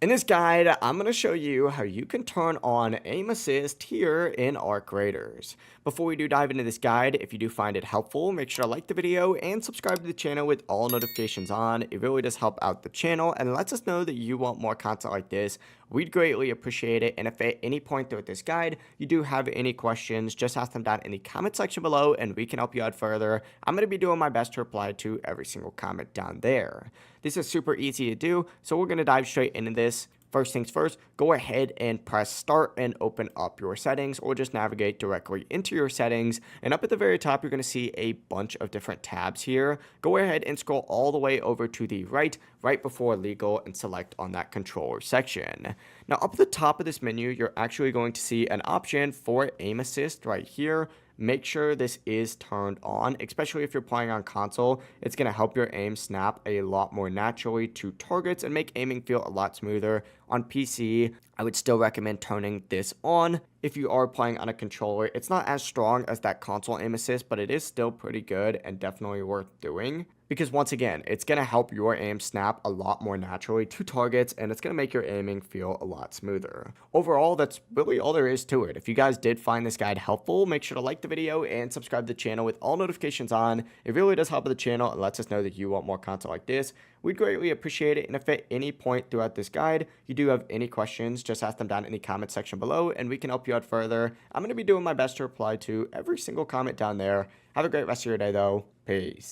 In this guide, I'm going to show you how you can turn on aim assist here in Arc Raiders. Before we do dive into this guide, if you do find it helpful, make sure to like the video and subscribe to the channel with all notifications on. It really does help out the channel and lets us know that you want more content like this. We'd greatly appreciate it. And if at any point throughout this guide you do have any questions, just ask them down in the comment section below and we can help you out further. I'm going to be doing my best to reply to every single comment down there. This is super easy to do, so we're going to dive straight into this. First things first, go ahead and press start and open up your settings, or just navigate directly into your settings. And up at the very top, you're going to see a bunch of different tabs here. Go ahead and scroll all the way over to the right before legal, and select on that controller section. Now up at the top of this menu, you're actually going to see an option for aim assist right here. Make sure this is turned on, especially if you're playing on console. It's going to help your aim snap a lot more naturally to targets and make aiming feel a lot smoother. On PC, I would still recommend turning this on. If you are playing on a controller, it's not as strong as that console aim assist, but it is still pretty good and definitely worth doing. Because once again, it's going to help your aim snap a lot more naturally to targets, and it's going to make your aiming feel a lot smoother. Overall, that's really all there is to it. If you guys did find this guide helpful, make sure to like the video and subscribe to the channel with all notifications on. It really does help the channel and lets us know that you want more content like this. We'd greatly appreciate it. And if at any point throughout this guide you do have any questions, just ask them down in the comment section below and we can help you out further. I'm going to be doing my best to reply to every single comment down there. Have a great rest of your day though. Peace.